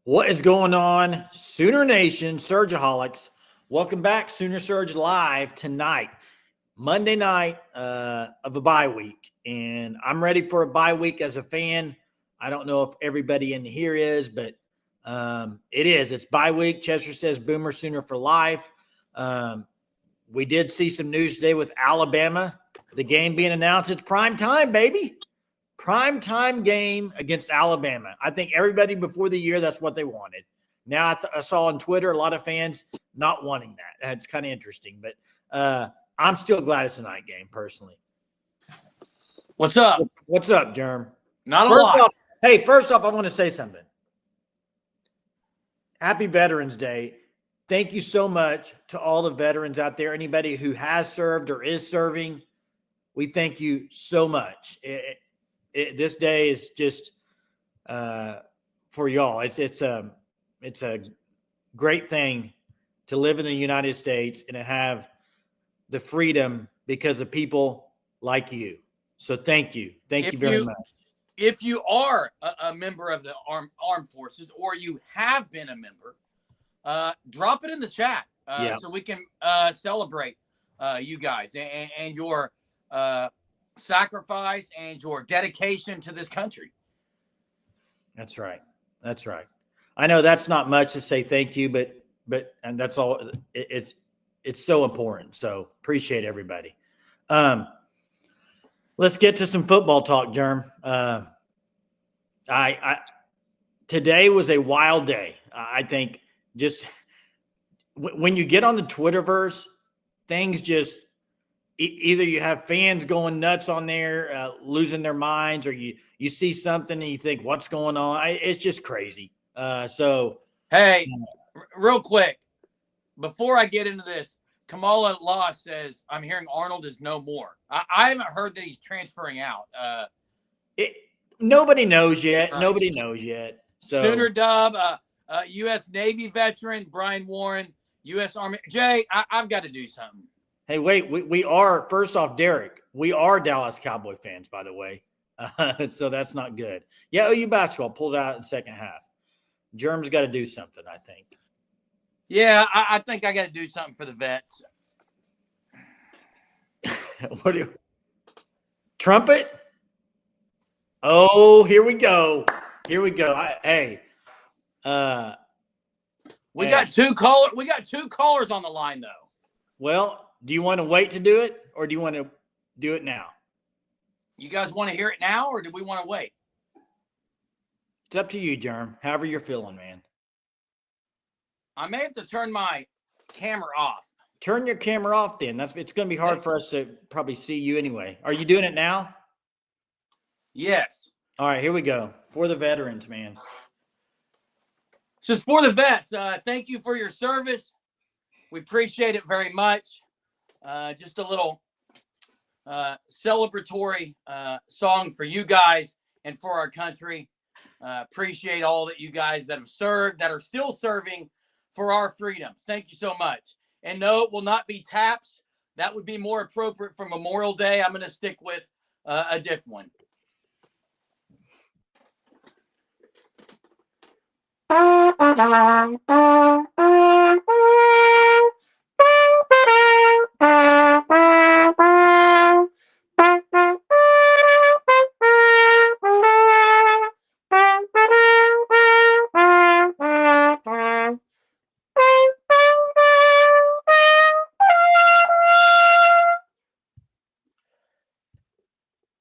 What is going on, Sooner Nation, Surgeaholics? Welcome back, Sooner Surge Live tonight, Monday night of a bye week. And I'm ready for a bye week as a fan. I don't know if everybody in here is, but it is. It's bye week. Chester says Boomer Sooner for life. We did see some news today with Alabama, the game being announced. It's prime time, baby. Prime time game against Alabama. I think everybody before the year, that's what they wanted. Now I saw on Twitter a lot of fans not wanting that. That's kind of interesting, but I'm still glad it's a night game personally. What's up? What's up, Germ? Not a lot. First off, I want to say something. Happy Veterans Day. Thank you so much to all the veterans out there. Anybody who has served or is serving, we thank you so much. This day is just for y'all. It's a great thing to live in the United States and to have the freedom because of people like you. So thank you very much. If you are a member of the armed forces or you have been a member, drop it in the chat so we can celebrate you guys and your sacrifice and your dedication to this country. That's right. I know that's not much to say thank you, but and that's all. It's so important. So appreciate everybody. Let's get to some football talk, Germ. Today was a wild day. I think just when you get on the Twitterverse, things just either you have fans going nuts on there, losing their minds, or you see something and you think, what's going on? It's just crazy. Hey, real quick, before I get into this, Kamala Law says, I'm hearing Arnold is no more. I haven't heard that he's transferring out. Nobody knows yet. Nobody knows yet. So Sooner Dub, U.S. Navy veteran, Brian Warren, U.S. Army. Jay, I've got to do something. Hey, wait, we are, first off, Derek, we are Dallas Cowboy fans, by the way. So that's not good. Yeah, OU basketball pulled out in the second half. Germ's got to do something, I think. Yeah, I think I got to do something for the vets. Trumpet? Oh, here we go. We got two callers on the line, though. Well, do you want to wait to do it, or do you want to do it now? You guys want to hear it now, or do we want to wait? It's up to you, Germ. However you're feeling, man. I may have to turn my camera off. Turn your camera off then. It's going to be hard for us to probably see you anyway. Are you doing it now? Yes. All right, here we go. For the veterans, man. Just for the vets, thank you for your service. We appreciate it very much. Just a little celebratory song for you guys and for our country. Appreciate all that you guys that have served, that are still serving for our freedoms. Thank you so much. And no, it will not be taps. That would be more appropriate for Memorial Day. I'm going to stick with a different one.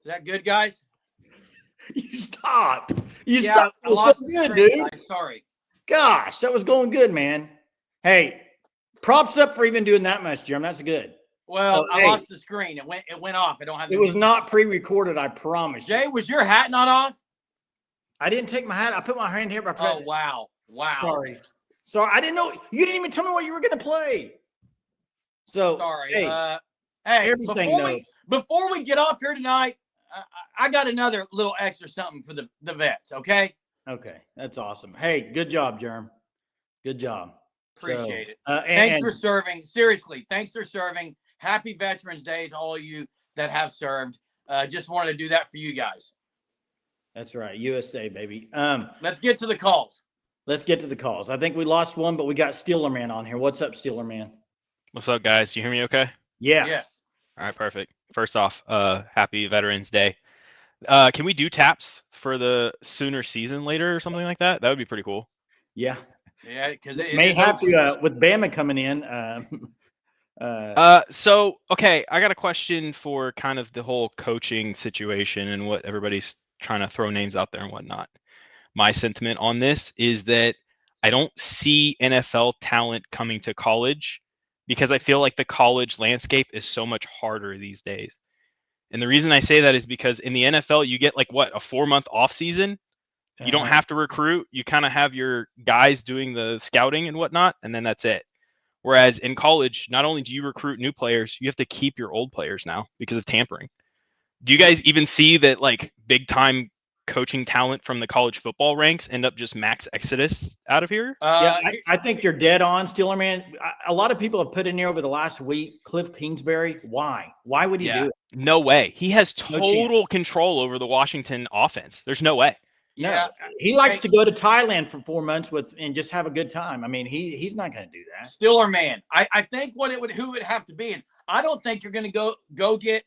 Is that good, guys? You stop. I lost so good, dude. I'm sorry. Gosh, that was going good, man. Hey, props up for even doing that much, Jim. That's good. Well, I lost the screen. It went off. I don't have. It was not pre-recorded. I promise. Jay, was your hat not off? I didn't take my hat. I put my hand here. But oh wow! Sorry. I didn't know. You didn't even tell me what you were going to play. So sorry. Hey, before we get off here tonight, I got another little extra something for the vets. Okay. Okay, that's awesome. Hey, good job, Germ. Good job. Appreciate it. Thanks for serving. Seriously, thanks for serving. Happy Veterans Day to all of you that have served. Just wanted to do that for you guys. That's right. USA, baby. Let's get to the calls. Let's get to the calls. I think we lost one, but we got Steeler Man on here. What's up, Steeler Man? What's up, guys? You hear me okay? Yeah. Yes. All right, perfect. First off, happy Veterans Day. Can we do taps for the Sooner season later or something like that? That would be pretty cool. Yeah. Yeah, because it May is have over. to, with Bama coming in. So, okay, I got a question for kind of the whole coaching situation and what everybody's trying to throw names out there and whatnot. My sentiment on this is that I don't see NFL talent coming to college because I feel like the college landscape is so much harder these days. And the reason I say that is because in the NFL, you get like what, a 4-month off season. You don't have to recruit. You kind of have your guys doing the scouting and whatnot, and then that's it. Whereas in college, not only do you recruit new players, you have to keep your old players now because of tampering. Do you guys even see that like big time coaching talent from the college football ranks end up just max exodus out of here? Yeah, I think you're dead on, Steeler Man. A lot of people have put in here over the last week, Cliff Kingsbury. Why? Why would he do it? No way. He has No total control over the Washington offense. There's no way. Yeah. No, he likes to go to Thailand for 4 months and just have a good time. I mean, he's not going to do that. Steeler Man. I think who it would have to be, and I don't think you're going to go get.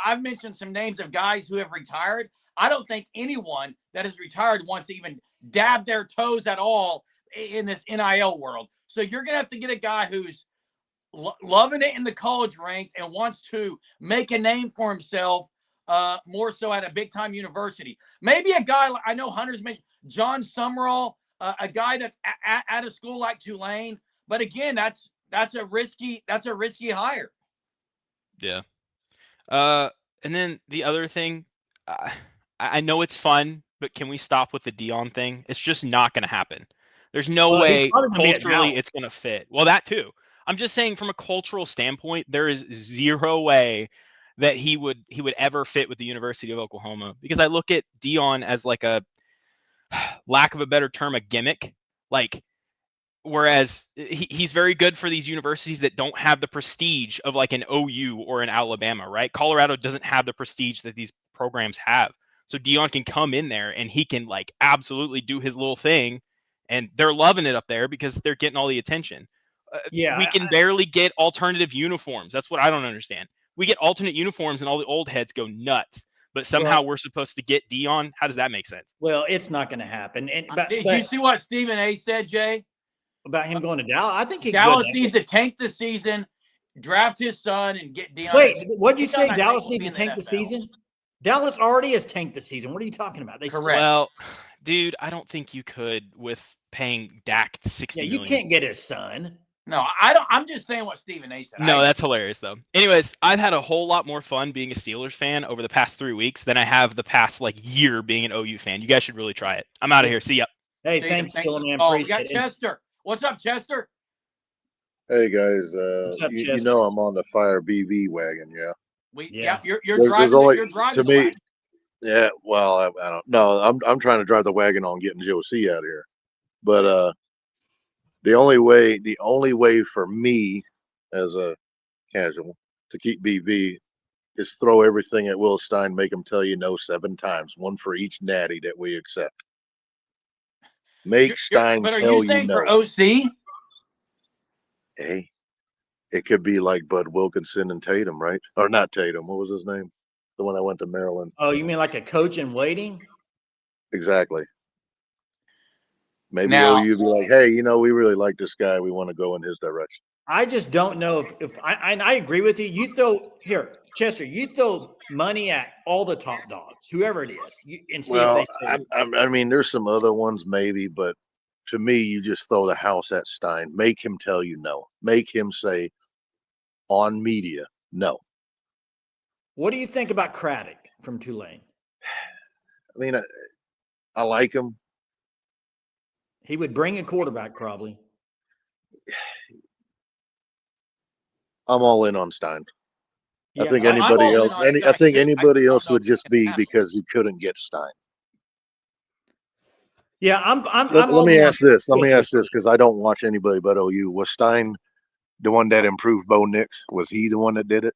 I've mentioned some names of guys who have retired. I don't think anyone that is retired wants to even dab their toes at all in this NIL world. So you're going to have to get a guy who's loving it in the college ranks and wants to make a name for himself more so at a big-time university. Maybe a guy, I know Hunter's mentioned, John Summerall, a guy that's at a school like Tulane. But again, that's a risky hire. Yeah. And then the other thing, I know it's fun, but can we stop with the Dion thing? It's just not going to happen. There's no way culturally it's going to fit. Well, that too. I'm just saying from a cultural standpoint, there is zero way that he would ever fit with the University of Oklahoma, because I look at Dion as like a, lack of a better term, a gimmick. Like, whereas he's very good for these universities that don't have the prestige of like an OU or an Alabama, right? Colorado doesn't have the prestige that these programs have. So Dion can come in there and he can like absolutely do his little thing, and they're loving it up there because they're getting all the attention. We can barely get alternative uniforms. That's what I don't understand. We get alternate uniforms and all the old heads go nuts, but somehow we're supposed to get Dion. How does that make sense? Well, it's not going to happen. Did you see what Stephen A. said, Jay? About him going to Dallas? I think Dallas needs to tank the season, draft his son, and get Dion. Wait, what'd you say? Dallas needs to tank the season? Dallas already has tanked the season. What are you talking about? Correct. Well, dude, I don't think you could with paying Dak $60 million. You can't get his son. No, I don't. I'm just saying what Stephen A. said. No, that's hilarious, though. Anyways, I've had a whole lot more fun being a Steelers fan over the past 3 weeks than I have the past year being an OU fan. You guys should really try it. I'm out of here. See ya. Hey, thanks, Steeler Man. Oh, we got Chester. What's up, Chester? Hey guys, you know I'm on the Fire BV wagon, yeah. You're driving. To me, wagon. Yeah. Well, I don't know. I'm trying to drive the wagon on getting Joe C out here, but the only way for me as a casual to keep BV is throw everything at Will Stein, make him tell you no 7 times, one for each natty that we accept. Make Stein tell you no. But are you saying for OC? Hey, it could be like Bud Wilkinson and Tatum, right? Or not Tatum. What was his name? The one that went to Maryland. Oh, you mean like a coach in waiting? Exactly. Maybe OU be like, hey, we really like this guy. We want to go in his direction. I just don't know if I agree with you. You throw here, Chester. You throw money at all the top dogs, whoever it is, and see if they. I mean, there's some other ones maybe, but to me, you just throw the house at Stein. Make him tell you no. Make him say on media no. What do you think about Craddock from Tulane? I mean, I like him. He would bring a quarterback probably. I'm all in on Stein. Yeah, I think anybody else. I think anybody else would just be because you couldn't get Stein. Yeah, Let me ask this because I don't watch anybody but OU. Was Stein the one that improved Bo Nix? Was he the one that did it?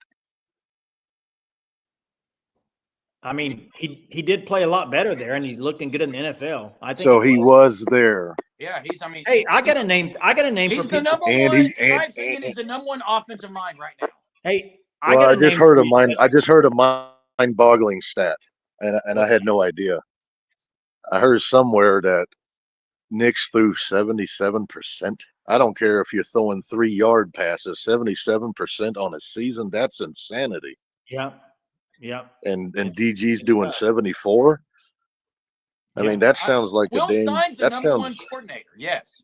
I mean, he did play a lot better there, and he's looking good in the NFL. I think so. He was there Yeah, he's. I mean, Hey, I got a name. I got a name for he's the people. number And one. he- In my and- opinion, and- he's the number one offensive mind right now. Hey, I Well, got I a just name heard for a you. mind. I just heard a mind-boggling stat, and I What's had that? no idea. I heard somewhere that Nick's threw 77%. I don't care if you're throwing 3-yard passes, 77% on a season. That's insanity. Yeah, yeah. And It's DG's good doing stuff. 74. I Yeah. mean, that sounds like a Will dang. Stein's the That number one sounds. coordinator. Yes.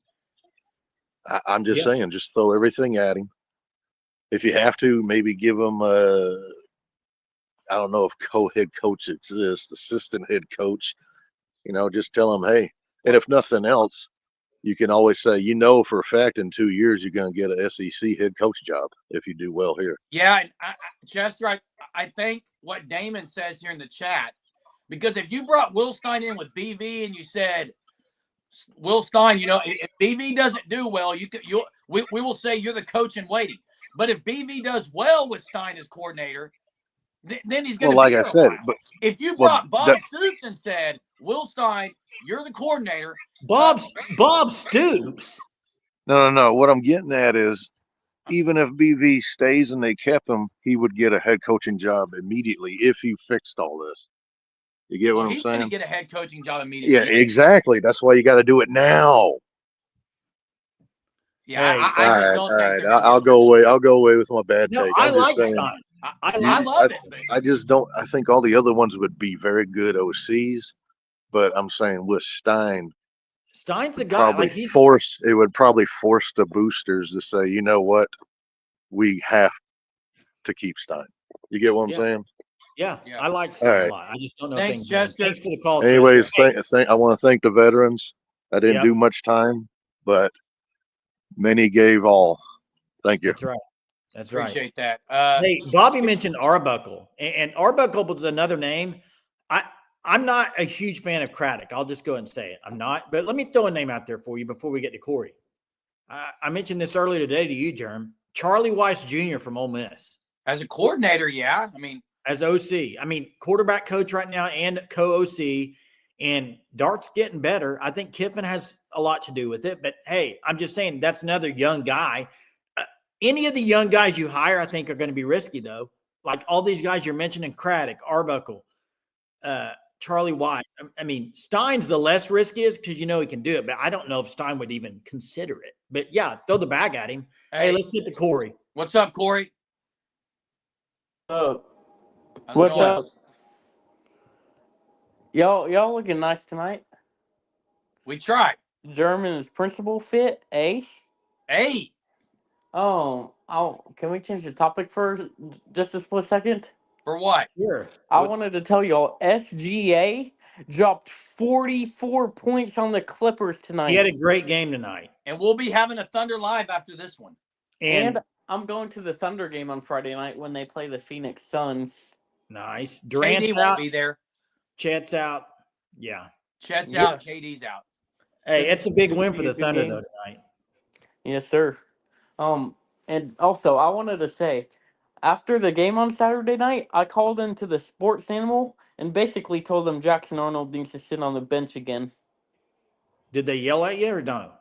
I'm just Yeah. saying, just throw everything at him. If you Yeah. have to, maybe give him I don't know if co-head coach exists, assistant head coach. Just tell him, hey. And if nothing else, you can always say, for a fact in 2 years you're going to get an SEC head coach job if you do well here. Yeah, and Chester, I think what Damon says here in the chat, because if you brought Will Stein in with BV and you said, Will Stein, if BV doesn't do well, we will say you're the coach in waiting. But if BV does well with Stein as coordinator, then he's going to Well, be like I here a said, while. but If you well, brought Bob Stoops and said, Will Stein, you're the coordinator. Bob Stoops. no. What I'm getting at is, even if BV stays and they kept him, he would get a head coaching job immediately if he fixed all this. You get what I'm He's going to saying? get a head coaching job immediately. Yeah, exactly. That's why you got to do it now. Yeah, Hey, I just don't all think right. they're gonna I'll get go away. I'll go away with my bad No, take. I I'm just like saying. Stein. I I like love it. I just don't. I think all the other ones would be very good OCs, but I'm saying with Stein, Stein's the guy. probably Like he's it would probably force the boosters to say, you know what, we have to keep Stein. You get what I'm saying? yeah, Yeah. I like Stein right. a lot. I just don't know Thanks, things. Better. Chester. Thanks for the call, Anyways, Chester. I want to thank the veterans. I didn't Yep. do much time, but many gave all. Thank you. That's right. That's right. Appreciate that. Hey, Bobby mentioned Arbuckle, and Arbuckle was another name. I'm not a huge fan of Craddock. I'll just go ahead and say it. I'm not. But let me throw a name out there for you before we get to Corey. I mentioned this earlier today to you, Jerm. Charlie Weiss Jr. from Ole Miss. As a coordinator, yeah. I mean, as OC. I mean, quarterback coach right now and co-OC. And Dart's getting better. I think Kiffin has a lot to do with it. But, hey, I'm just saying that's another young guy. Any of the young guys you hire, I think, are going to be risky, though. Like all these guys you're mentioning, Craddock, Arbuckle, Charlie White. I mean, Stein's the less riskiest because you know he can do it. But I don't know if Stein would even consider it. But, yeah, throw the bag at him. Hey, let's get to Corey. What's up, Corey? What's up? Y'all looking nice tonight. We tried. German is principal fit, eh? Hey. Can we change the topic for just a split second? For what? Sure. I wanted to tell y'all SGA dropped 44 points on the Clippers tonight. He had a great game tonight. And we'll be having a Thunder Live after this one. And I'm going to the Thunder game on Friday night when they play the Phoenix Suns. Nice. Durant's KD out. won't be there. Chet's out. Yeah. Chet's out. KD's out. Hey, it's a big win for the Thunder, though, tonight. Yes, sir. And also, I wanted to say, after the game on Saturday night, I called into the sports animal and basically told them Jackson Arnold needs to sit on the bench again. Did they yell at you or no?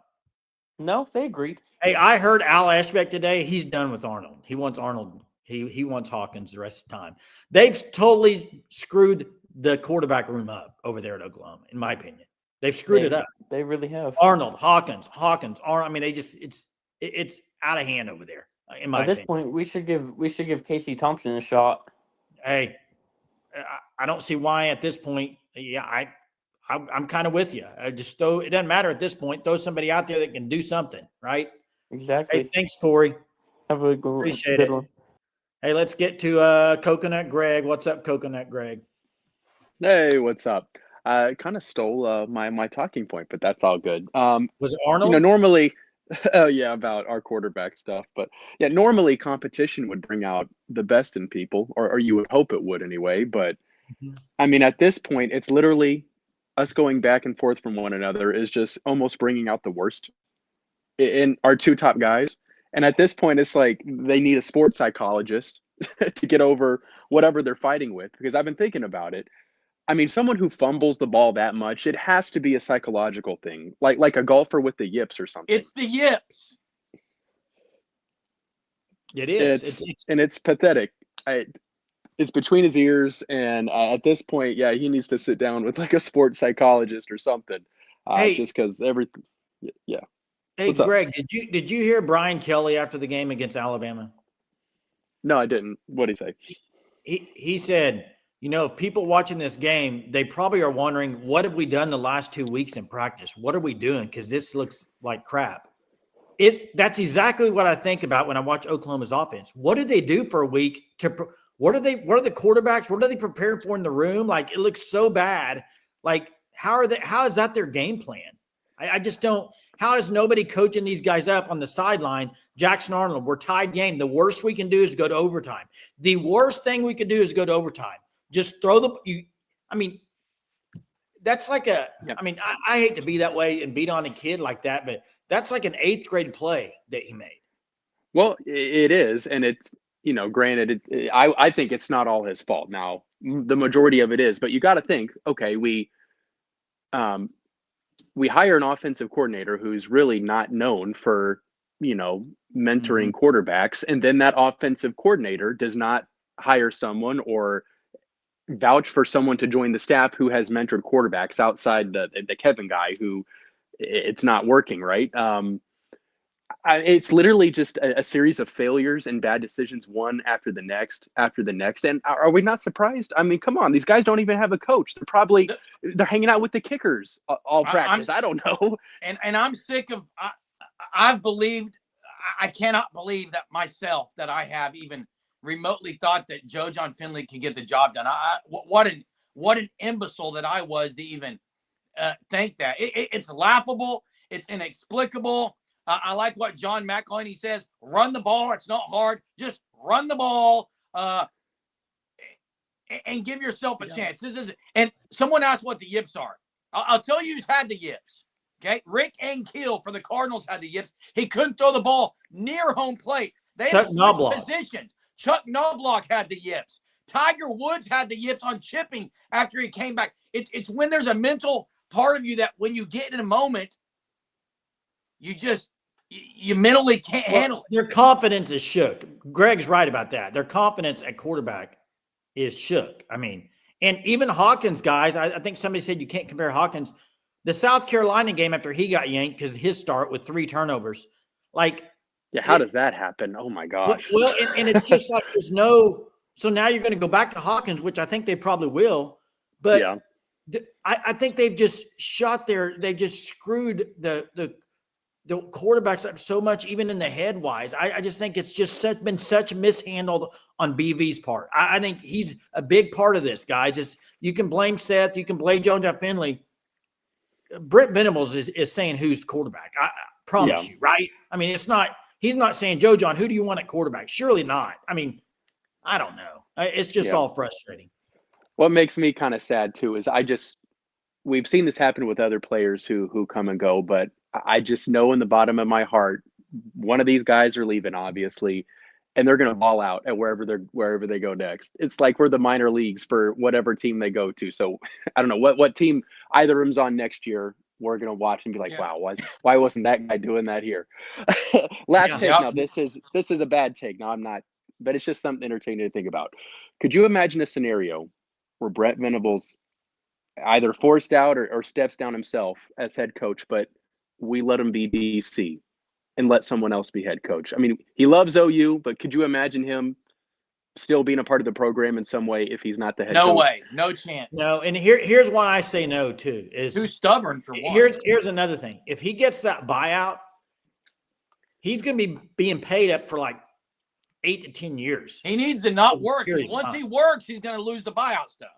No, they agreed. Hey, I heard Al Ashbeck today. He's done with Arnold. He wants Arnold. He wants Hawkins the rest of the time. They've totally screwed the quarterback room up over there at Oklahoma, in my opinion. They've screwed it up. They really have. Arnold, Hawkins, Arnold. I mean, it's out of hand over there. In my opinion. At this point, we should give Casey Thompson a shot. Hey, I don't see why at this point. Yeah, I'm kind of with you. I just it doesn't matter at this point. Throw somebody out there that can do something, right? Exactly. Hey, thanks, Corey. Have a Appreciate good it. one. Hey, let's get to Coconut Greg. What's up, Coconut Greg? Hey, what's up? Kind of stole my talking point, but that's all good. Was it Arnold? Normally, oh yeah, about our quarterback stuff, but yeah, normally competition would bring out the best in people, or you would hope it would anyway. But I mean, at this point, it's literally us going back and forth from one another is just almost bringing out the worst in our two top guys. And at this point, it's like they need a sports psychologist to get over whatever they're fighting with, because I've been thinking about it. I mean, someone who fumbles the ball that much, it has to be a psychological thing, like a golfer with the yips or something. It's the yips. It is. It's pathetic. It's between his ears, and at this point, yeah, he needs to sit down with like a sports psychologist or something. Hey, just because everything. Yeah. Hey, What's up? Greg, did you hear Brian Kelly after the game against Alabama? No, I didn't. What did he say? He said, if people watching this game, they probably are wondering, what have we done the last 2 weeks in practice? What are we doing? Because this looks like crap. That's exactly what I think about when I watch Oklahoma's offense. What do they do for a week what are the quarterbacks? What are they preparing for in the room? Like, it looks so bad. Like, how is that their game plan? I just don't. How is nobody coaching these guys up on the sideline? Jackson Arnold, we're tied game. The worst we can do is go to overtime. The worst thing we could do is go to overtime. Just throw that's like I hate to be that way and beat on a kid like that, but that's like an 8th grade play that he made. Well, it is, and it's, granted, I think it's not all his fault. Now, the majority of it is, but you got to think, okay, we hire an offensive coordinator who's really not known for, mentoring quarterbacks, and then that offensive coordinator does not hire someone or vouch for someone to join the staff who has mentored quarterbacks outside the Kevin guy who it's not working, right? It's literally just a series of failures and bad decisions, one after the next. And are we not surprised? I mean, come on, these guys don't even have a coach. They're hanging out with the kickers all practice. I don't know. And I'm sick of. I cannot believe that myself that I have even remotely thought that Joe John Finley can get the job done. What an imbecile that I was to even think that. It's laughable. It's inexplicable. I like what John McElhaney says. Run the ball. It's not hard. Just run the ball and give yourself a chance. And someone asked what the yips are. I'll tell you who's had the yips. Okay, Rick Ankiel for the Cardinals had the yips. He couldn't throw the ball near home plate. They had to switch positions. Chuck Knobloch had the yips. Tiger Woods had the yips on chipping after he came back. It's when there's a mental part of you that when you get in a moment, you mentally can't handle it. Their confidence is shook. Greg's right about that. Their confidence at quarterback is shook. I mean, and even Hawkins, guys, I think somebody said you can't compare Hawkins. The South Carolina game after he got yanked because his start with 3 turnovers. How does that happen? Oh, my gosh. Well, and it's just like there's no – so now you're going to go back to Hawkins, which I think they probably will. But I think they've just they've just screwed the quarterbacks up so much, even in the head-wise. I just think it's just been such mishandled on BV's part. I think he's a big part of this, guys. You can blame Seth. You can blame Joe John Finley. Brent Venables is saying who's quarterback. I promise you, right? I mean, he's not saying, Joe John, who do you want at quarterback? Surely not. I mean, I don't know. It's just all frustrating. What makes me kind of sad too is we've seen this happen with other players who come and go, but I just know in the bottom of my heart, one of these guys are leaving, obviously, and they're going to ball out at wherever they go next. It's like we're the minor leagues for whatever team they go to. So I don't know what team either of them's on next year. We're going to watch and be like, wow, why wasn't that guy doing that here? Last take. Now, this is a bad take. No, I'm not, but it's just something entertaining to think about. Could you imagine a scenario where Brent Venables either forced out or steps down himself as head coach, but we let him be DC and let someone else be head coach? I mean, he loves OU, but could you imagine him still being a part of the program in some way if he's not the head coach? No way. No chance. No, and here's why I say no, too. Is too stubborn for one. Here's another thing. If he gets that buyout, he's going to be being paid up for like 8 to 10 years. He needs to not work. Once he works, he's going to lose the buyout stuff.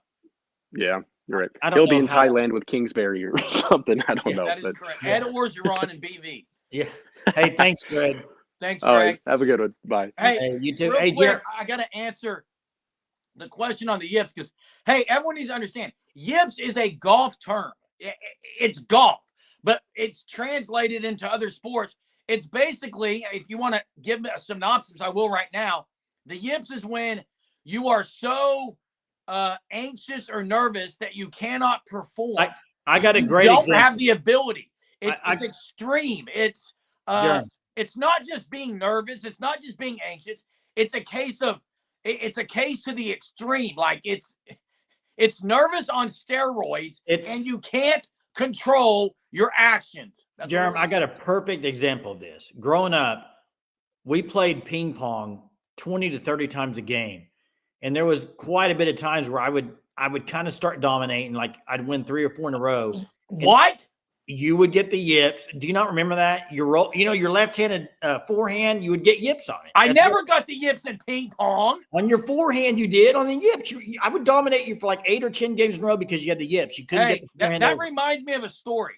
Yeah. You're right. He'll be in Thailand with Kingsbury or something. I don't know. That is correct. Ed Orgeron and BV. Yeah. Hey, thanks, Greg. Thanks, Greg. All right. Have a good one. Bye. Hey, you too. Hey, Jared, I got to answer the question on the yips because, hey, everyone needs to understand yips is a golf term. It's golf, but it's translated into other sports. It's basically, if you want to give a synopsis, I will right now. The yips is when you are so anxious or nervous that you cannot perform. I got a you great don't example. have the ability. It's I extreme. It's not just being nervous. It's not just being anxious. It's a case to the extreme. Like it's nervous on steroids, and you can't control your actions. Jeremy, I got a perfect example of this. Growing up, we played ping pong 20 to 30 times a game. And there was quite a bit of times where I would kind of start dominating, like I'd win 3 or 4 in a row. What? You would get the yips. Do you not remember that? Your left-handed forehand, you would get yips on it. I never got the yips in ping pong. On your forehand, you did. On the yips, I would dominate you for like 8 or 10 games in a row because you had the yips. You couldn't get the forehand that over. reminds me of a story.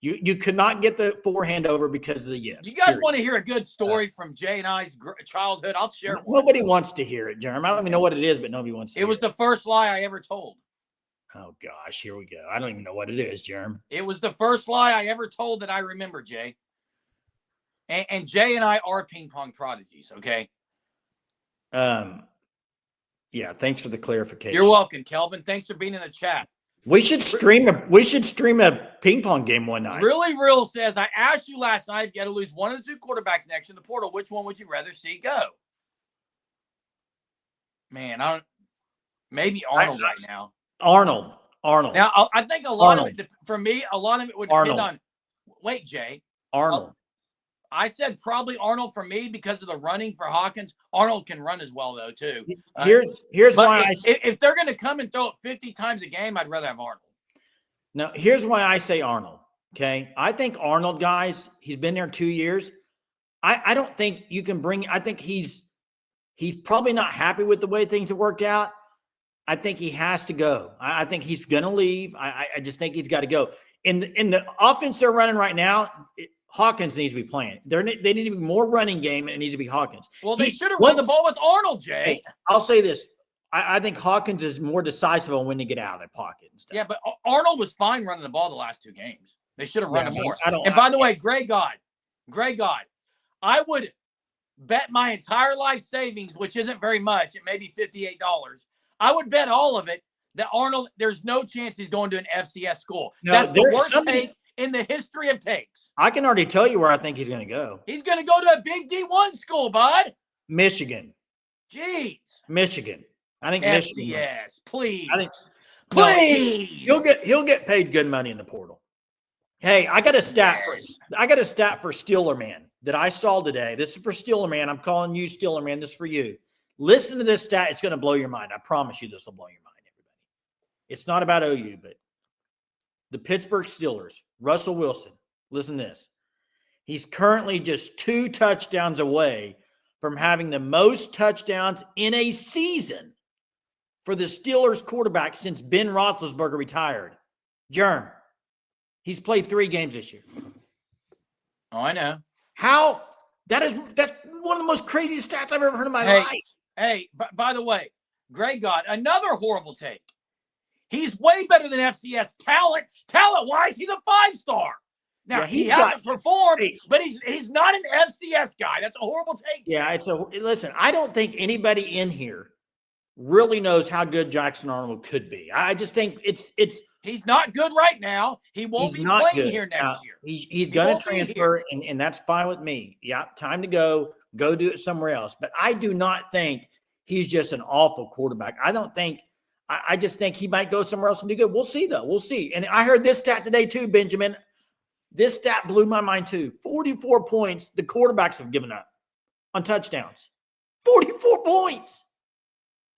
You could not get the forehand over because of the yips. You guys want to hear a good story from Jay and I's childhood? I'll share one. Nobody wants to hear it, Jeremy. I don't even know what it is, but nobody wants to hear it. It was the first lie I ever told. Oh, gosh, here we go. I don't even know what it is, Jeremy. It was the first lie I ever told that I remember, Jay. And Jay and I are ping pong prodigies, okay? Yeah, thanks for the clarification. You're welcome, Kelvin. Thanks for being in the chat. We should stream a ping pong game one night. Really Real says, I asked you last night if you had to lose one of the 2 quarterbacks next in the portal, which one would you rather see go? Man, maybe Arnold right now. Arnold. Now, I think a lot of it, for me, a lot of it would depend on. Wait, Jay. Arnold. I said probably Arnold for me because of the running for Hawkins. Arnold can run as well, though, too. Here's why if they're going to come and throw it 50 times a game, I'd rather have Arnold. Now, here's why I say Arnold, okay? I think Arnold, guys, he's been there 2 years. I don't think you can bring – I think he's probably not happy with the way things have worked out. I think he has to go. I think he's going to leave. I just think he's got to go. In the offense they're running right now, Hawkins needs to be playing. They need to be more running game, and it needs to be Hawkins. Well, they should have run the ball with Arnold, Jay. I'll say this. I think Hawkins is more decisive on when to get out of that pocket and stuff. Yeah, but Arnold was fine running the ball the last 2 games. They should have run him more. And by the way, Greg God, I would bet my entire life savings, which isn't very much, it may be $58. I would bet all of it that Arnold, there's no chance he's going to an FCS school. No, that's the worst take in the history of takes. I can already tell you where I think he's going to go. He's going to go to a big D1 school, bud. Michigan. Jeez. Michigan. I think FCS, Michigan. Please. Please. No, he'll get paid good money in the portal. Hey, I got a stat for Steeler Man that I saw today. This is for Steeler Man. I'm calling you Steeler Man. This is for you. Listen to this stat. It's going to blow your mind. I promise you this will blow your mind, everybody. It's not about OU, but the Pittsburgh Steelers, Russell Wilson, listen to this. He's currently just 2 touchdowns away from having the most touchdowns in a season for the Steelers quarterback since Ben Roethlisberger retired. Jerm, he's played 3 games this year. Oh, I know. That's one of the most craziest stats I've ever heard in my life. Hey, by the way, Greg God, another horrible take. He's way better than FCS talent-wise. He's a 5-star. Now, he hasn't performed, but he's not an FCS guy. That's a horrible take. Yeah, listen, I don't think anybody in here really knows how good Jackson Arnold could be. I just think it's he's not good right now. He won't be playing here next year. He's going to transfer, and that's fine with me. Yeah, time to go do it somewhere else. But I do not think he's just an awful quarterback. I just think he might go somewhere else and do good. We'll see, though. We'll see. And I heard this stat today, too, Benjamin. This stat blew my mind, too. 44 points the quarterbacks have given up on touchdowns. 44 points.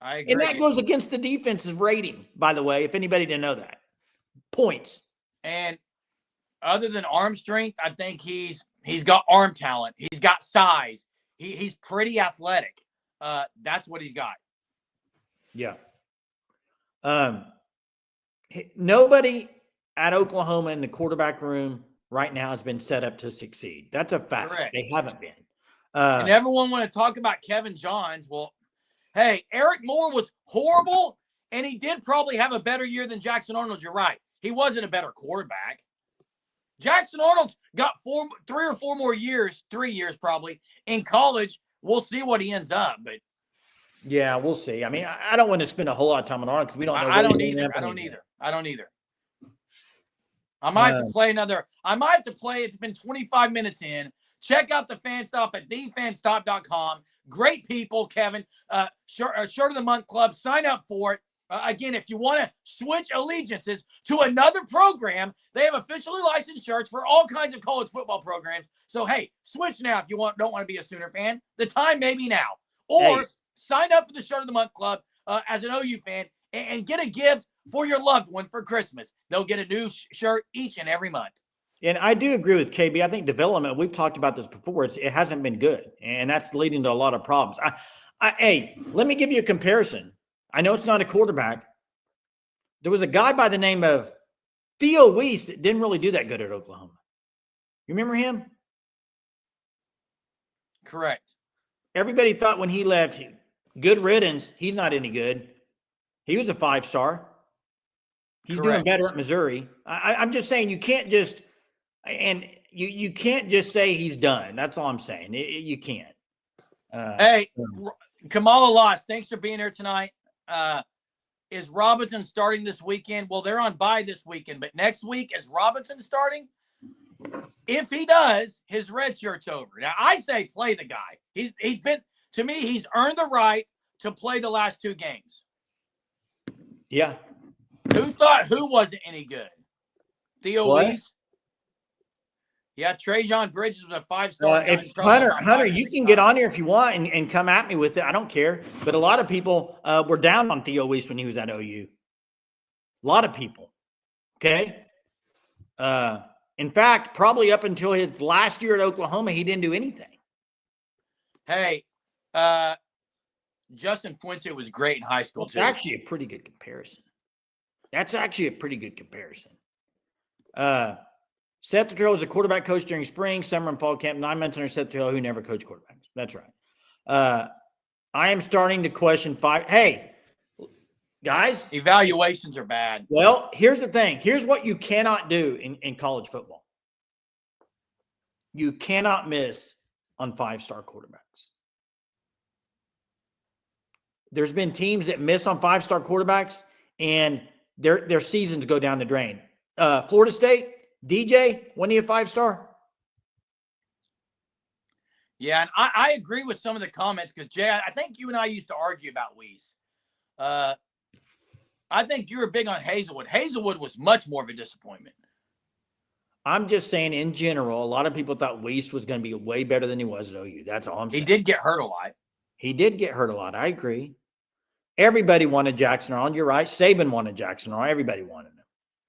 I agree. And that goes against the defense's rating, by the way, if anybody didn't know that. Points. And other than arm strength, I think he's got arm talent. He's got size. He's pretty athletic. That's what he's got. Yeah. Nobody at Oklahoma in the quarterback room right now has been set up to succeed. That's a fact. Correct. They haven't been. And everyone want to talk about Kevin Johns. Well, hey, Eric Moore was horrible, and he did probably have a better year than Jackson Arnold. You're right. He wasn't a better quarterback. Jackson Arnold got 3 or 4 more years, 3 years probably, in college. We'll see what he ends up. But Yeah, we'll see. I mean, I don't want to spend a whole lot of time on Arnold because we don't know. I where don't he's either. gonna I end don't up. either. I don't either. I might have to play another. I might have to play. It's been 25 minutes in. Check out the Fan Stop at thefanstop.com. Great people, Kevin. Shirt of the Month Club. Sign up for it. Again, if you want to switch allegiances to another program, they have officially licensed shirts for all kinds of college football programs. So, hey, switch now if you don't want to be a Sooner fan. The time may be now. Or sign up for the Shirt of the Month Club as an OU fan and get a gift for your loved one for Christmas. They'll get a new shirt each and every month. And I do agree with KB. I think development, we've talked about this before, it hasn't been good. And that's leading to a lot of problems. Hey, let me give you a comparison. I know it's not a quarterback. There was a guy by the name of Theo Weiss that didn't really do that good at Oklahoma. You remember him? Correct. Everybody thought when he left, good riddance. He's not any good. He was a 5-star. He's doing better at Missouri. I'm just saying you can't just you can't just say he's done. That's all I'm saying. You can't. Kamala Loss, thanks for being here tonight. Is Robinson starting this weekend? Well, they're on bye this weekend, but next week is Robinson starting? If he does, his red shirt's over. Now, I say play the guy. He's been, to me, he's earned the right to play the last 2 games. Yeah. Who wasn't any good? Theo Weiss? Yeah, Trajan Bridges was a 5-star. Hunter, you can get on here if you want and come at me with it. I don't care. But a lot of people were down on Theo Weiss when he was at OU. A lot of people. Okay. In fact, probably up until his last year at Oklahoma, he didn't do anything. Hey, Justin Fuente was great in high school, too. That's actually a pretty good comparison. Seth Turtle was a quarterback coach during spring, summer, and fall camp. 9 months under Seth Turtle, who never coached quarterbacks. That's right. I am starting to question 5. Hey, guys. Evaluations are bad. Well, here's the thing. Here's what you cannot do in college football. You cannot miss on 5-star quarterbacks. There's been teams that miss on 5-star quarterbacks, and their seasons go down the drain. Florida State, DJ, wasn't he a 5-star? Yeah, and I agree with some of the comments because, Jay, I think you and I used to argue about Weiss. I think you were big on Hazelwood. Hazelwood was much more of a disappointment. I'm just saying in general, a lot of people thought Weiss was going to be way better than he was at OU. That's all I'm saying. He did get hurt a lot. He did get hurt a lot. I agree. Everybody wanted Jackson Arnold. You're right. Saban wanted Jackson Arnold. Everybody wanted him.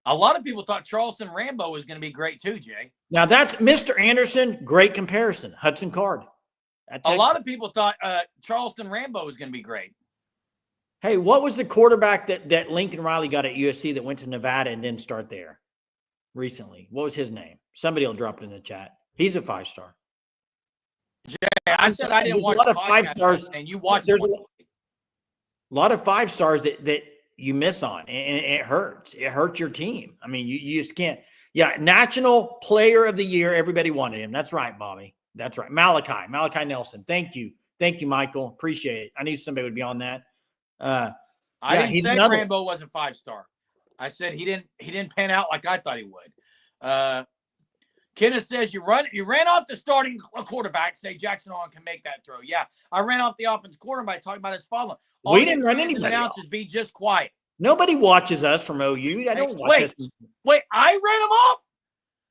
A lot of people thought Charleston Rambo was going to be great too, Jay. Now, that's Mr. Anderson. Great comparison. Hudson Card. A lot of people thought Charleston Rambo was going to be great. Hey, what was the quarterback that Lincoln Riley got at USC that went to Nevada and didn't start there recently? What was his name? Somebody will drop it in the chat. He's a 5-star. Jay, I said I didn't watch a lot of 5-stars, and you watched. There's a lot of 5-stars that you miss on, and it hurts. It hurts your team. I mean, you just can't. Yeah, National Player of the Year. Everybody wanted him. That's right, Bobby. That's right. Malachi Nelson. Thank you, Michael. Appreciate it. I knew somebody would be on that. I didn't say Rambo was a 5-star. I said he didn't pan out like I thought he would. Kenneth says you ran off the starting quarterback. Say Jackson Arnold can make that throw. Yeah, I ran off the offensive quarterback talking about his follow. We didn't run anybody off. Be just quiet. Nobody watches us from OU. I don't watch us. Wait, I ran him off.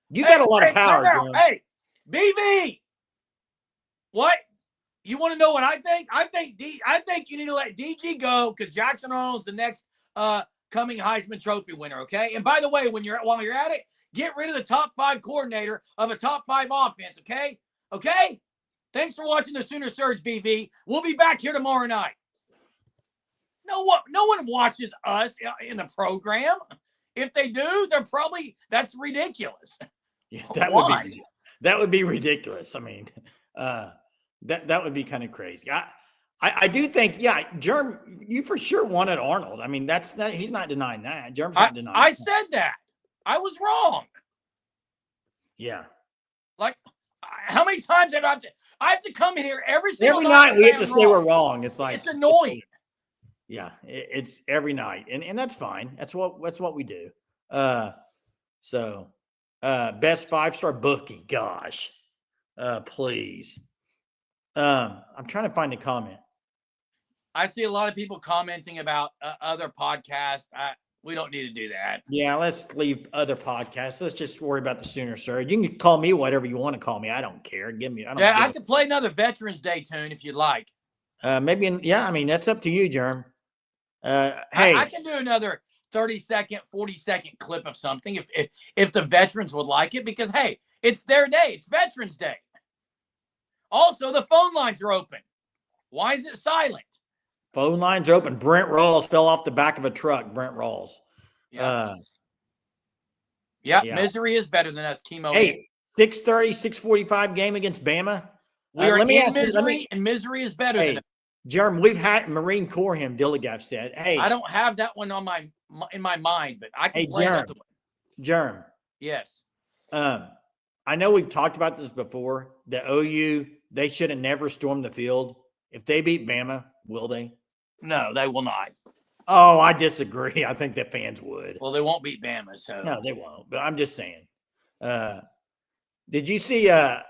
You got a lot of power. Hey, BB. What? You want to know what I think? I think you need to let DG go because Jackson Arnold's the next coming Heisman Trophy winner. Okay. And by the way, while you're at it, get rid of the top 5 coordinator of a top 5 offense. Okay. Okay. Thanks for watching the Sooner Surge, BB. We'll be back here tomorrow night. No one watches us in the program. If they do, that's ridiculous. Yeah, that would be ridiculous. I mean, that would be kind of crazy. I do think, yeah, Germ, you for sure wanted Arnold. I mean, he's not denying that. Germ's not denying I said that. I was wrong. Yeah. Like, How many times I have to come in here every single night we have to I'm say wrong. we're wrong. It's like It's annoying. Yeah, it's every night, and that's fine. That's what we do. So best 5-star bookie. Gosh, please. I'm trying to find a comment. I see a lot of people commenting about other podcasts. We don't need to do that. Yeah, let's leave other podcasts. Let's just worry about the Sooner Surge. You can call me whatever you want to call me. I don't care. I can play another Veterans Day tune if you'd like. Maybe. I mean, that's up to you, Germ. Hey, I can do another 30-second, 40-second clip of something if the veterans would like it, because hey, it's their day. It's Veterans Day. Also, the phone lines are open. Why is it silent? Phone lines are open. Brent Rawls fell off the back of a truck. Brent Rawls. Yeah. Yeah. Misery is better than us. Chemo. Hey, 6:30, 6:45 game against Bama. We are in misery, and misery is better than us. Jerm, we've had Marine Corps him, Dilligaff said. Hey. I don't have that one in my mind, but I can play another one. Germ. Yes. I know we've talked about this before. The OU, they should have never stormed the field. If they beat Bama, will they? No, they will not. Oh, I disagree. I think the fans would. Well, they won't beat Bama, so. No, they won't. But I'm just saying. Did you see there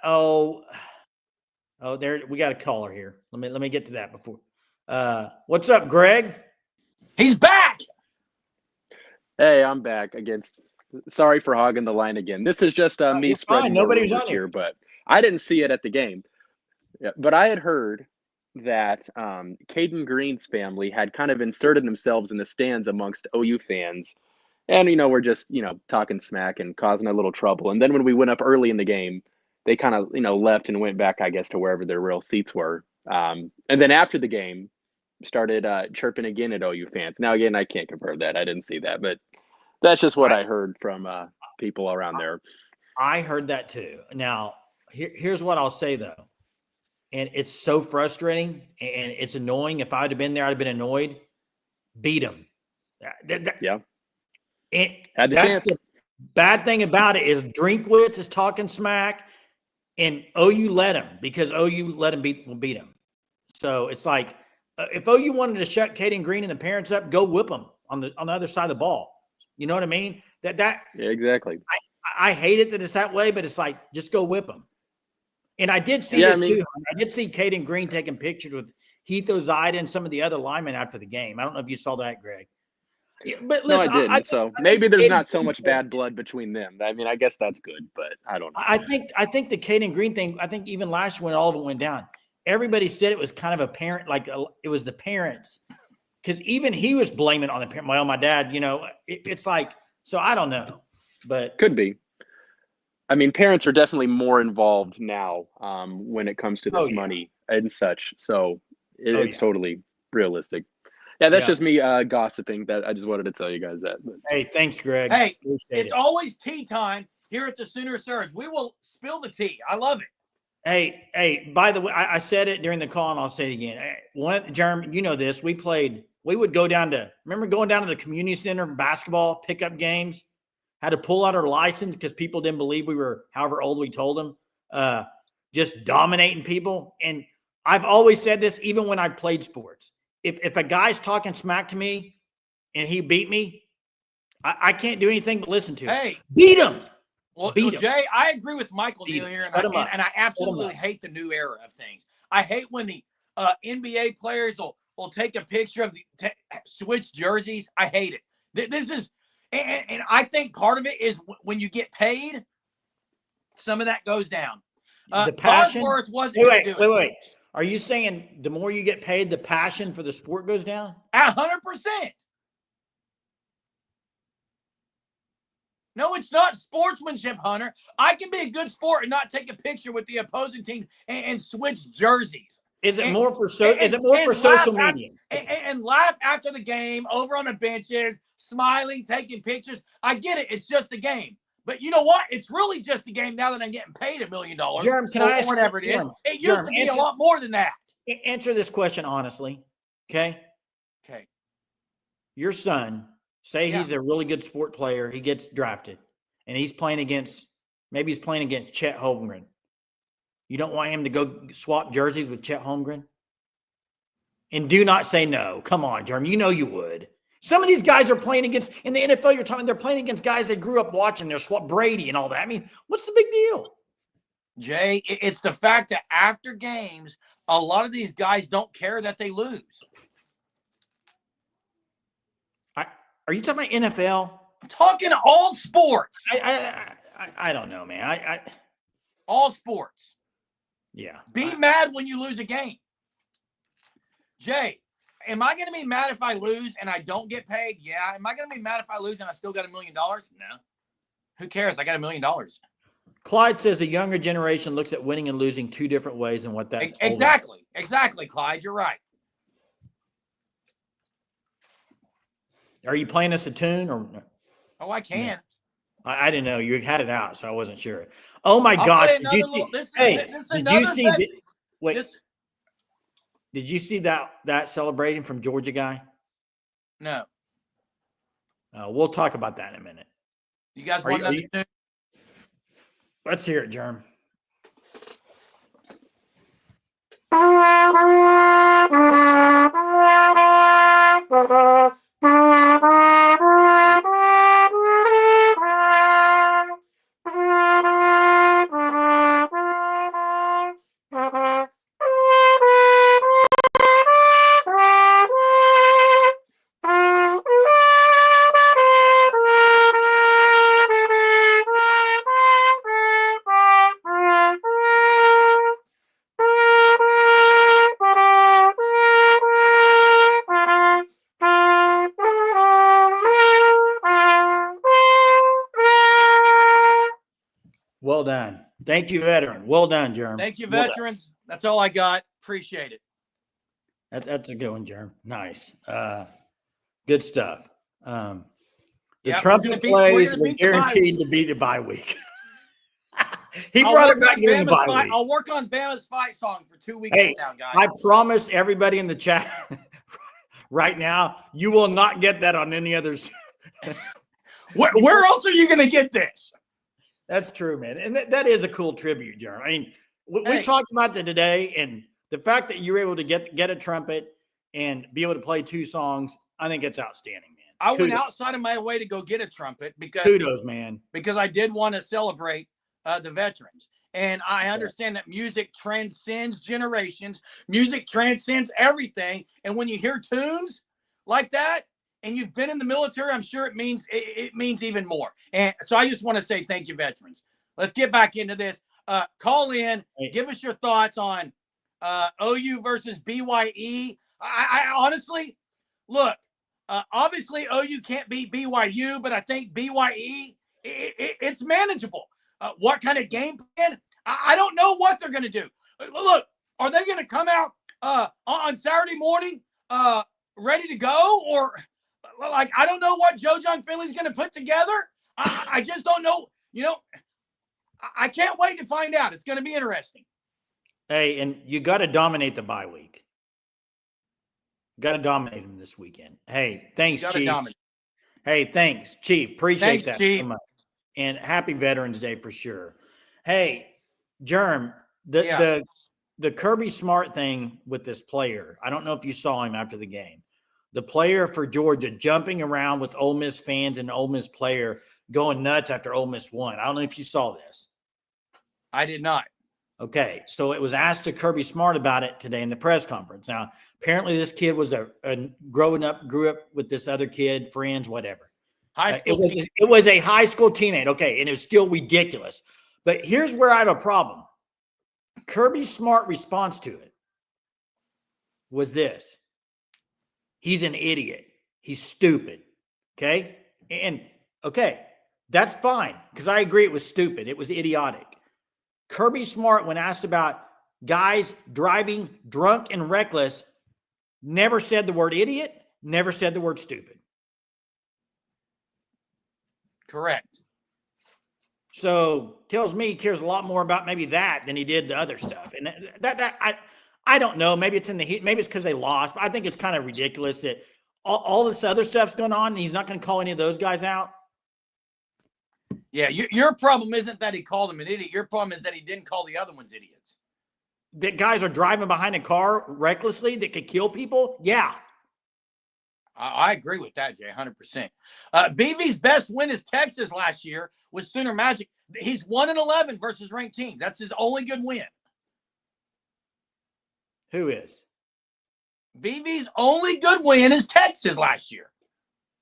we got a caller here. Let me get to that before. What's up, Greg? He's back. Hey, I'm back against. Sorry for hogging the line again. This is just me spreading Nobody was rumors on here, but I didn't see it at the game. Yeah, but I had heard that Caden Green's family had kind of inserted themselves in the stands amongst OU fans. And, we're just, talking smack and causing a little trouble. And then when we went up early in the game, they kind of, left and went back, I guess, to wherever their real seats were. And then after the game, started chirping again at OU fans. Now, again, I can't confirm that. I didn't see that. But that's just what I heard from people around there. I heard that too. Now, here's what I'll say, though. And it's so frustrating and it's annoying. If I'd have been there, I'd have been annoyed. Beat them. Yeah. Had the chance. The bad thing about it is Drinkwitz is talking smack, and OU let him because OU let him beat him. So it's like if OU wanted to shut Caden Green and the parents up, go whip them on the other side of the ball. You know what I mean? Yeah, exactly. I hate it that it's that way, but it's like just go whip them. And I did see this too. I did see Caden Green taking pictures with Heath Ozida and some of the other linemen after the game. I don't know if you saw that, Greg. Yeah, but listen, no, I didn't. So maybe there's not so much bad blood between them. I mean, I guess that's good, but I don't know. I think the Caden Green thing. I think even last year when all of it went down, everybody said it was kind of apparent, like it was the parents, because even he was blaming on the parent. My dad. It's like so. I don't know, but could be. I mean, parents are definitely more involved now when it comes to this money and such. So it's totally realistic. Yeah, that's just me gossiping. That I just wanted to tell you guys that. But. Hey, thanks, Greg. Hey, it's always tea time here at the Sooner Surge. We will spill the tea. I love it. Hey, by the way, I said it during the call and I'll say it again. Jeremy, you know this. We would go down to, remember going down to the community center basketball pickup games? Had to pull out our license because people didn't believe we were however old we told them. Just dominating people. And I've always said this, even when I played sports. If a guy's talking smack to me and he beat me, I can't do anything but listen to it. Hey, beat him. Well, Jay, I agree with Michael Neal here, and I absolutely hate the new era of things. I hate when the NBA players will take a picture of the switch jerseys. I hate it. This is, and I think part of it is when you get paid, some of that goes down. The passion. Wait. Are you saying the more you get paid, the passion for the sport goes down? 100%. No, it's not sportsmanship, Hunter. I can be a good sport and not take a picture with the opposing team and switch jerseys. Is it more for social media? And laugh after the game, over on the benches, smiling, taking pictures. I get it. It's just a game. But you know what? It's really just a game now that I'm getting paid $1 million. Jerm, can I ask whatever it is? It used to be a lot more than that. Answer this question honestly. Okay. Your son, say he's a really good sport player. He gets drafted and he's playing against Chet Holmgren. You don't want him to go swap jerseys with Chet Holmgren? And do not say no. Come on, Jeremy. You know you would. Some of these guys are playing against, in the NFL, you're talking, they're playing against guys they grew up watching. They're swap Brady and all that. I mean, what's the big deal? Jay, it's the fact that after games, a lot of these guys don't care that they lose. Are you talking about NFL? I'm talking all sports. I don't know, man. All sports. Yeah. Be mad when you lose a game. Jay, am I going to be mad if I lose and I don't get paid? Yeah. Am I going to be mad if I lose and I still got $1 million? No. Who cares? I got $1 million. Clyde says the younger generation looks at winning and losing two different ways and what that Exactly, Clyde. You're right. Are you playing us a tune or? Oh, I can. Yeah. I didn't know you had it out, so I wasn't sure. Oh my gosh! Did you see? Did you see? Wait. Did you see that celebrating from Georgia guy? No. We'll talk about that in a minute. You guys want another tune? Let's hear it, Jerm. Well done. Thank you, veteran. Well done, Jerm. Thank you, veterans. That's all I got. Appreciate it. That's a good one, Jerm. Nice. Good stuff. The trumpet plays were guaranteed to beat the bye week. He brought it back during the bye week. I'll work on Bama's fight song for 2 weeks now, guys. I promise everybody in the chat right now, you will not get that on any others. Where else are you going to get this? That's true, man. And that is a cool tribute, Jerm. I mean, we talked about that today, and the fact that you were able to get a trumpet and be able to play two songs, I think it's outstanding, man. I went outside of my way to go get a trumpet because kudos, man. Because I did want to celebrate the veterans. And I understand that music transcends generations. Music transcends everything. And when you hear tunes like that, and you've been in the military, I'm sure it means even more. And so I just want to say thank you, veterans. Let's get back into this. Call in, give us your thoughts on OU versus BYE. I honestly, look, obviously OU can't beat BYU, but I think BYE, it's manageable. What kind of game plan? I don't know what they're going to do. Look, are they going to come out on Saturday morning ready to go? Or like, I don't know what Joe John Finley's going to put together. I just don't know. You know, I can't wait to find out. It's going to be interesting. Hey, and you got to dominate the bye week. Got to dominate them this weekend. Hey, thanks, Chief. Hey, thanks, Chief. Appreciate that so much. And happy Veterans Day for sure. Hey, Jerm, the Kirby Smart thing with this player, I don't know if you saw him after the game. The player for Georgia jumping around with Ole Miss fans and Ole Miss player going nuts after Ole Miss won. I don't know if you saw this. I did not. Okay, so it was asked to Kirby Smart about it today in the press conference. Now, apparently this kid was grew up with this other kid, friends, whatever. It was a high school teammate. Okay, and it was still ridiculous. But here's where I have a problem. Kirby Smart response to it was this. He's an idiot. He's stupid. Okay? And okay, that's fine because I agree it was stupid. It was idiotic. Kirby Smart, when asked about guys driving drunk and reckless, never said the word idiot, never said the word stupid. Correct. So tells me he cares a lot more about maybe that than he did the other stuff. And I don't know. Maybe it's in the heat. Maybe it's because they lost. But I think it's kind of ridiculous that all this other stuff's going on and he's not going to call any of those guys out. Yeah, your problem isn't that he called him an idiot. Your problem is that he didn't call the other ones idiots. That guys are driving behind a car recklessly that could kill people? Yeah. I agree with that, Jay, 100%. BV's best win is Texas last year with Sooner Magic. He's 1-11 versus ranked teams. That's his only good win. Who is? BV's only good win is Texas last year.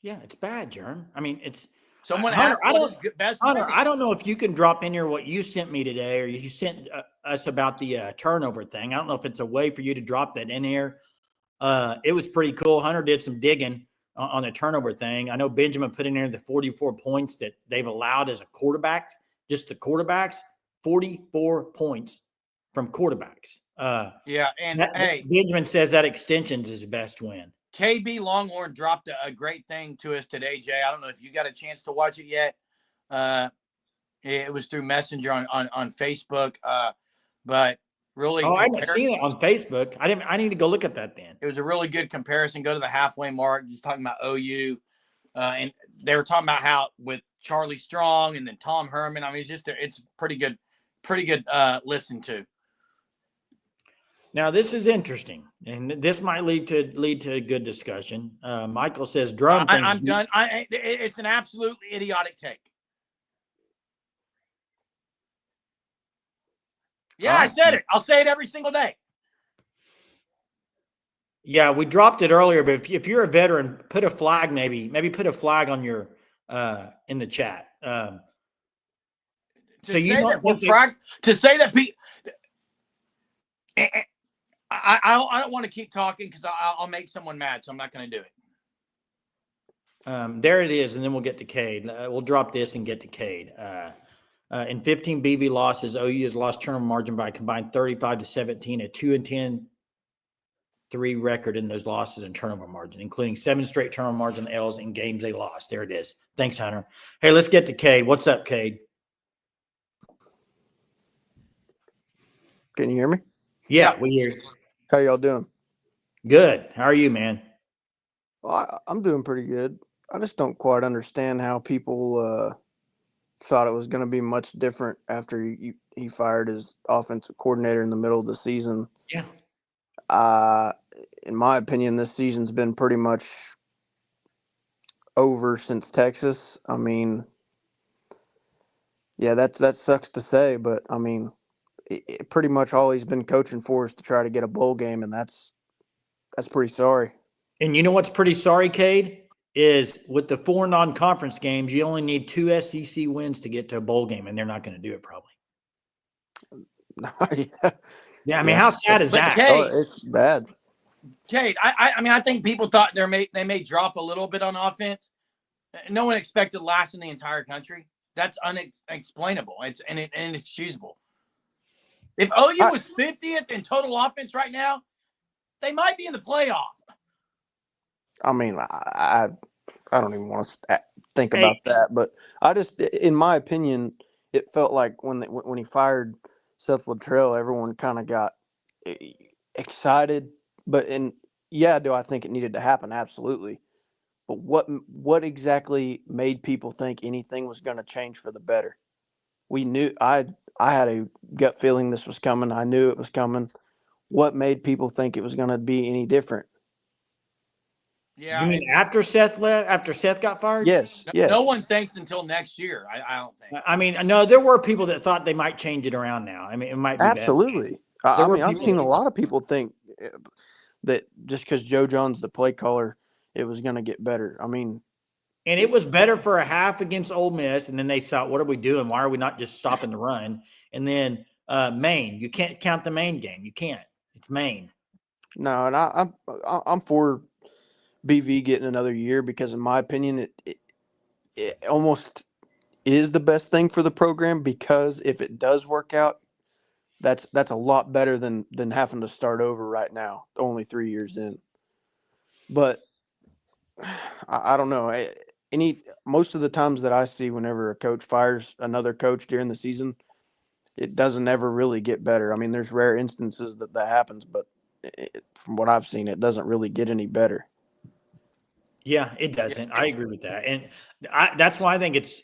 Yeah, it's bad, Jerm. I mean, it's someone Hunter, asked what his best Hunter, win is. I don't know if you can drop in here what you sent me today, or you sent us about the turnover thing. I don't know if it's a way for you to drop that in here. It was pretty cool. Hunter did some digging on the turnover thing. I know Benjamin put in there the 44 points that they've allowed as a quarterback, just the quarterbacks, 44 points from quarterbacks. Yeah, and hey, Benjamin says that extension's his best win. KB Longhorn dropped a great thing to us today, Jay. I don't know if you got a chance to watch it yet. It was through Messenger on Facebook, but really. Oh, I haven't seen it on Facebook. I need to go look at that then. It was a really good comparison. Go to the halfway mark, just talking about OU, and they were talking about how with Charlie Strong and then Tom Herman. I mean, it's pretty good listen to. Now this is interesting, and this might lead to a good discussion. Michael says drum. I'm done. It's an absolutely idiotic take. Yeah, I said it. I'll say it every single day. Yeah, we dropped it earlier, but if you're a veteran, put a flag, maybe put a flag on your in the chat. So you to say that people. I don't want to keep talking because I'll make someone mad, so I'm not going to do it. There it is, and then we'll get to Cade. We'll drop this and get to Cade. In 15 BV losses, OU has lost turnover margin by a combined 35-17, a 2-10-3 record in those losses and turnover margin, including 7 straight turnover margin L's in games they lost. There it is. Thanks, Hunter. Hey, let's get to Cade. What's up, Cade? Can you hear me? Yeah, we hear you. How y'all doing? Good. How are you, man? Well, I'm doing pretty good. I just don't quite understand how people thought it was going to be much different after he fired his offensive coordinator in the middle of the season. Yeah. In my opinion, this season's been pretty much over since Texas. I mean, yeah, that sucks to say, but I mean, pretty much all he's been coaching for is to try to get a bowl game, and that's pretty sorry. And you know what's pretty sorry, Cade, is with the 4 non-conference games, you only need 2 SEC wins to get to a bowl game, and they're not going to do it probably. Yeah, I mean, how sad is that? Cade, it's bad. Cade, I mean, I think people thought they may drop a little bit on offense. No one expected last in the entire country. That's unexplainable. It's inexcusable. If OU was 50th in total offense right now, they might be in the playoff. I mean, I don't even want to think about that, but I just, in my opinion, it felt like when he fired Seth Luttrell, everyone kind of got excited. But do I think it needed to happen? Absolutely. But what exactly made people think anything was going to change for the better? We knew I had a gut feeling this was coming. I knew it was coming. What made people think it was going to be any different? Yeah, you mean after Seth left? After Seth got fired? Yes. No one thinks until next year. I don't think. I mean, no, there were people that thought they might change it around now. I mean, it might be absolutely. I mean, I've seen a lot of people think that just because Joe John's the play caller, it was going to get better. I mean, and it was better for a half against Ole Miss, and then they thought, "What are we doing? Why are we not just stopping the run?" And then Maine, you can't count the Maine game. You can't. It's Maine. No, and I'm for BV getting another year because, in my opinion, it almost is the best thing for the program because if it does work out, that's a lot better than having to start over right now, only 3 years in. But I don't know. Most of the times that I see whenever a coach fires another coach during the season, it doesn't ever really get better. I mean, there's rare instances that happens, but from what I've seen, it doesn't really get any better. Yeah, it doesn't. I agree with that. And that's why I think it's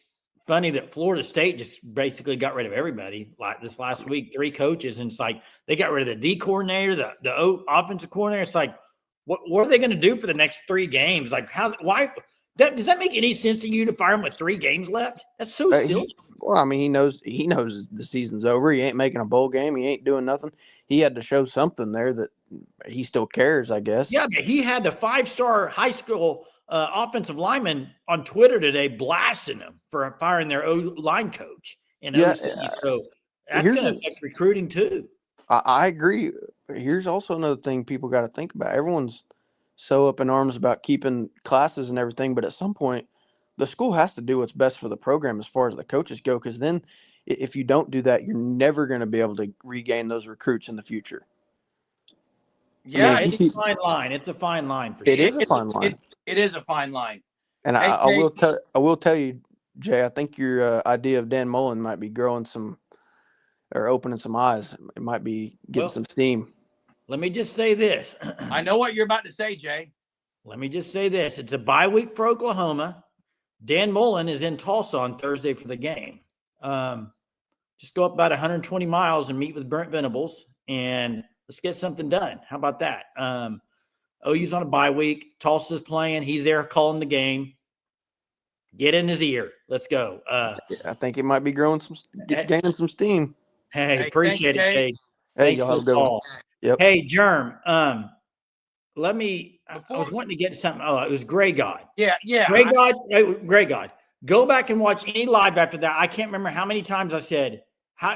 funny that Florida State just basically got rid of everybody like this last week, 3 coaches, and it's like they got rid of the D coordinator, the offensive coordinator. It's like, what are they going to do for the next 3 games? Like, why? Does that make any sense to you to fire him with 3 games left? That's so silly. Well, I mean, he knows the season's over. He ain't making a bowl game. He ain't doing nothing. He had to show something there that he still cares, I guess. Yeah, but he had the 5-star high school offensive lineman on Twitter today blasting him for firing their line coach in OC. So that's going to affect recruiting too. I agree. Here's also another thing people got to think about. Everyone's so up in arms about keeping classes and everything, but at some point, the school has to do what's best for the program as far as the coaches go, because then if you don't do that, you're never going to be able to regain those recruits in the future. Yeah, it's a fine line. It's a fine line for sure. It is a fine line. It is a fine line. And hey, I will tell you, Jay, I think your idea of Dan Mullen might be growing some or opening some eyes. It might be getting some steam. Let me just say this. I know what you're about to say, Jay. Let me just say this. It's a bye week for Oklahoma. Dan Mullen is in Tulsa on Thursday for the game. Just go up about 120 miles and meet with Brent Venables, and let's get something done. How about that? OU's on a bye week. Tulsa's playing. He's there calling the game. Get in his ear. Let's go. I think it might be gaining some steam. Hey, appreciate it, Jay. Hey, y'all have a good one. Yep. Hey, Germ. I was wanting to get to something. Oh, it was Gray God. Yeah. Gray God. Go back and watch any live after that. I can't remember how many times I said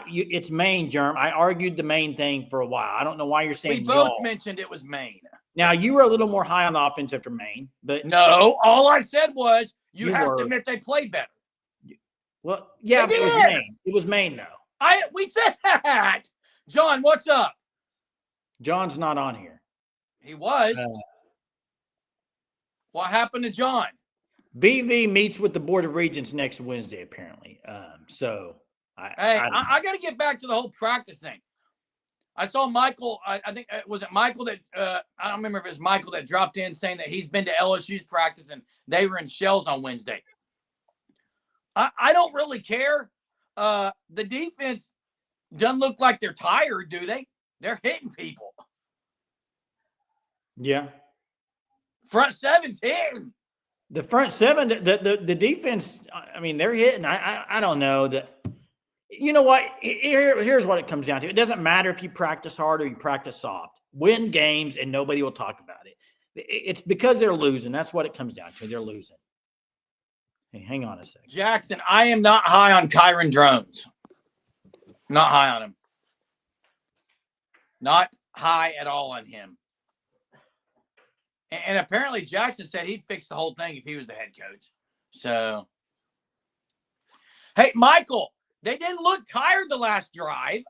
it's Maine, Germ. I argued the Maine thing for a while. I don't know why you're saying we both mentioned it was Maine. Now you were a little more high on the offense after Maine, but no, all I said was you have to admit they played better. Well, yeah, but it was Maine. It was Maine, though. We said that. John, what's up? John's not on here. He was. What happened to John? BV meets with the Board of Regents next Wednesday, apparently. I got to get back to the whole practice thing. I saw Michael. I think was it Michael that I don't remember if it was Michael that dropped in saying that he's been to LSU's practice and they were in shells on Wednesday. I don't really care. The defense doesn't look like they're tired, do they? They're hitting people. Yeah. Front seven's hitting. The front seven, the defense, I mean, they're hitting. I don't know that. You know what? Here's what it comes down to. It doesn't matter if you practice hard or you practice soft. Win games and nobody will talk about it. It's because they're losing. That's what it comes down to. They're losing. Hey, hang on a second. Jackson, I am not high on Kyron Drones. Not high on him. Not high at all on him. And apparently Jackson said he'd fix the whole thing if he was the head coach. So, hey, Michael, they didn't look tired the last drive.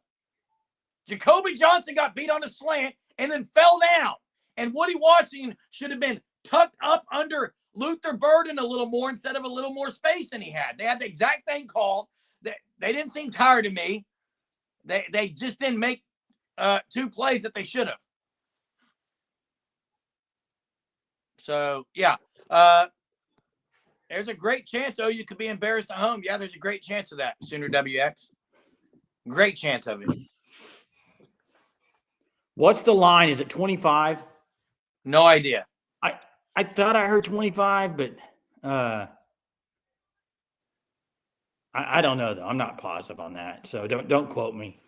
Jacoby Johnson got beat on a slant and then fell down. And Woody Washington should have been tucked up under Luther Burden a little more instead of a little more space than he had. They had the exact thing called. They didn't seem tired to me. They just didn't make 2 plays that they should have. So, yeah. There's a great chance you could be embarrassed at home. Yeah, there's a great chance of that, Sooner WX. Great chance of it. What's the line? Is it 25? No idea. I thought I heard 25, but I don't know, though. I'm not positive on that, so don't quote me.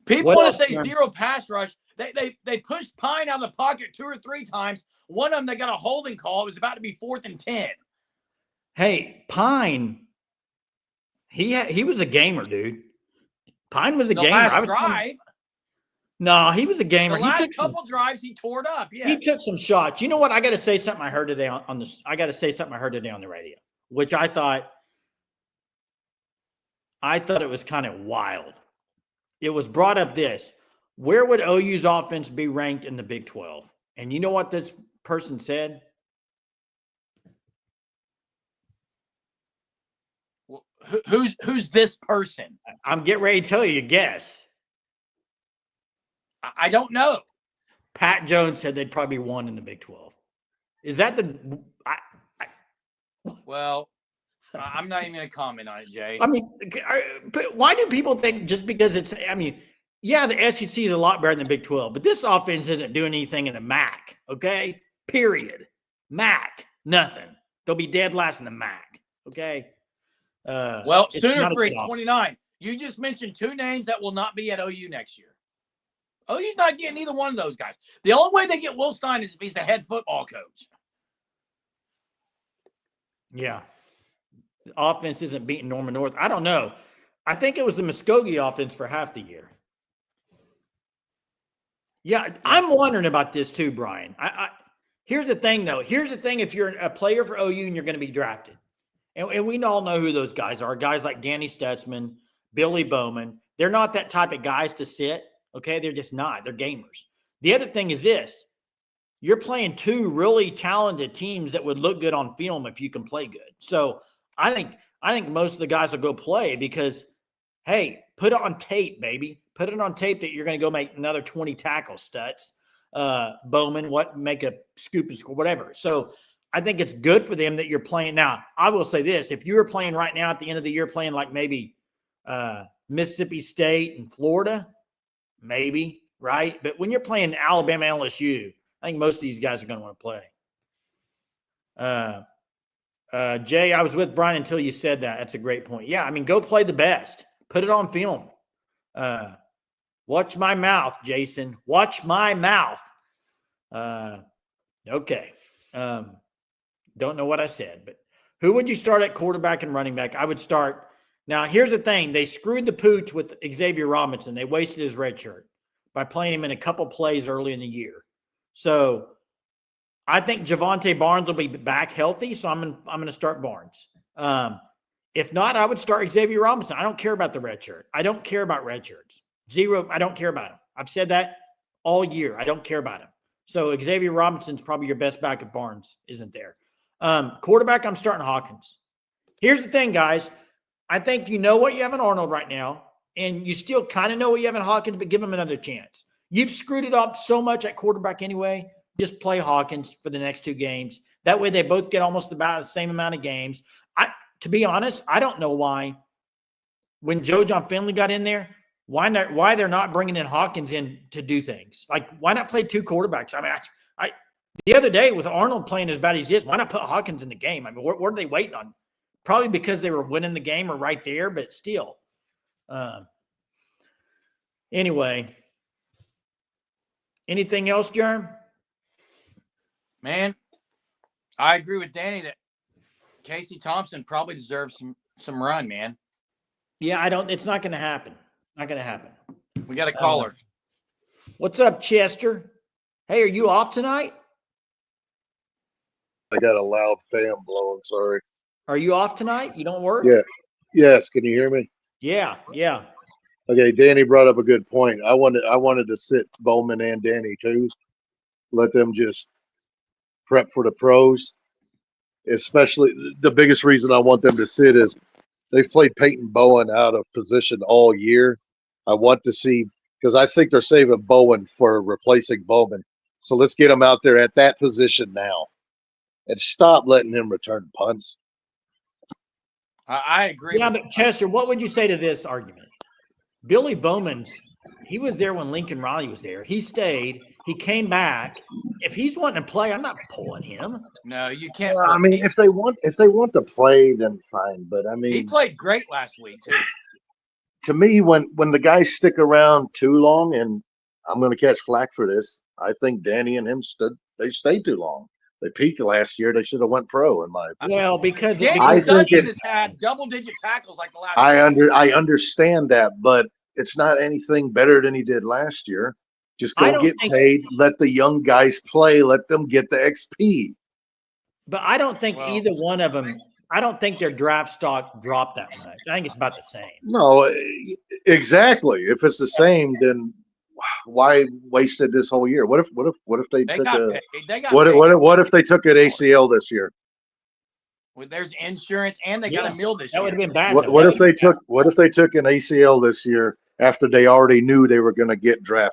People want to say zero pass rush. They pushed Pine out of the pocket 2 or 3 times. One of them, they got a holding call. It was about to be 4th and 10. Hey, Pine, he was a gamer, dude. Pine was a gamer. Last drive. No, he was a gamer. The last couple drives, he tore it up. Yeah, he took some shots. You know what? I got to say something I heard today on this. I got to say something I heard today on the radio, which I thought it was kind of wild. It was brought up this: where would OU's offense be ranked in the Big 12? And you know what this person said? Well, who's this person? I'm getting ready to tell you. Guess. I don't know. Pat Jones said they'd probably won in the Big 12. Is that the? Well, I'm not even going to comment on it, Jay. I mean, but why do people think just because it's? I mean, yeah, the SEC is a lot better than the Big 12, but this offense isn't doing anything in the MAC. Okay, period. MAC, nothing. They'll be dead last in the MAC. Okay. Well, it's Sooner not a Freak good offense. 29. You just mentioned two names that will not be at OU next year. OU's not getting either one of those guys. The only way they get Will Stein is if he's the head football coach. Yeah. The offense isn't beating Norman North. I don't know. I think it was the Muskogee offense for half the year. Yeah, I'm wondering about this too, Brian. Here's the thing, though. Here's the thing if you're a player for OU and you're going to be drafted. And we all know who those guys are. Guys like Danny Stutzman, Billy Bowman. They're not that type of guys to sit. Okay, they're just not. They're gamers. The other thing is this. You're playing two really talented teams that would look good on film if you can play good. So I think most of the guys will go play because, hey, put it on tape, baby. Put it on tape that you're going to go make another 20 tackles, Stutz. Bowman, make a scoop and score, whatever. So I think it's good for them that you're playing. Now, I will say this. If you were playing right now at the end of the year, playing like maybe Mississippi State and Florida, maybe, right? But when you're playing Alabama, LSU, I think most of these guys are going to want to play. Jay, I was with Brian until you said that. That's a great point. Yeah, I mean, go play the best. Put it on film. Watch my mouth, Jason. Watch my mouth. Okay. Don't know what I said, but who would you start at quarterback and running back? I would start. Now, here's the thing. They screwed the pooch with Xavier Robinson. They wasted his red shirt by playing him in a couple plays early in the year. So I think Javonte Barnes will be back healthy, so I'm going to start Barnes. If not, I would start Xavier Robinson. I don't care about the red shirt. I don't care about red shirts. Zero. I don't care about him. I've said that all year. I don't care about him. So Xavier Robinson's probably your best back if Barnes isn't there. Quarterback, I'm starting Hawkins. Here's the thing, guys. I think you know what you have in Arnold right now, and you still kind of know what you have in Hawkins, but give him another chance. You've screwed it up so much at quarterback anyway. Just play Hawkins for the next two games. That way they both get almost about the same amount of games. To be honest, I don't know why when Joe John Finley got in there, why they're not bringing in Hawkins in to do things. Like, why not play two quarterbacks? I mean, the other day with Arnold playing as bad as he is, why not put Hawkins in the game? I mean, what are they waiting on? Probably because they were winning the game or right there, but still. Anyway, anything else, Jerm? Man, I agree with Danny that Casey Thompson probably deserves some run, man. Yeah, it's not going to happen. Not going to happen. We got a caller. What's up, Chester? Hey, are you off tonight? I got a loud fan blowing. Sorry. Are you off tonight? You don't work? Yeah. Yes. Can you hear me? Yeah. Okay. Danny brought up a good point. I wanted to sit Bowman and Danny too. Let them just prep for the pros. Especially the biggest reason I want them to sit is they've played Peyton Bowen out of position all year. I want to see, because I think they're saving Bowen for replacing Bowman. So let's get him out there at that position now and stop letting him return punts. I agree. Yeah, but Chester, what would you say to this argument? Billy he was there when Lincoln Riley was there. He stayed. He came back. If he's wanting to play, I'm not pulling him. No, you can't. I mean, if they want to play, then fine. But I mean, he played great last week too. To me, when the guys stick around too long, and I'm going to catch flack for this, I think Danny and him stayed too long. They peaked last year. They should have went pro, in my opinion. Well, because I think it has had double-digit tackles like the last. I understand that, but it's not anything better than he did last year. Just go get paid. Let the young guys play. Let them get the XP. But I don't think either one of them. I don't think their draft stock dropped that much. I think it's about the same. No, exactly. If it's the same, then why wasted this whole year? What if they took what if they took an ACL this year? Well, there's insurance and they got a meal this year. That would have been bad. What if they took an ACL this year after they already knew they were going to get drafted?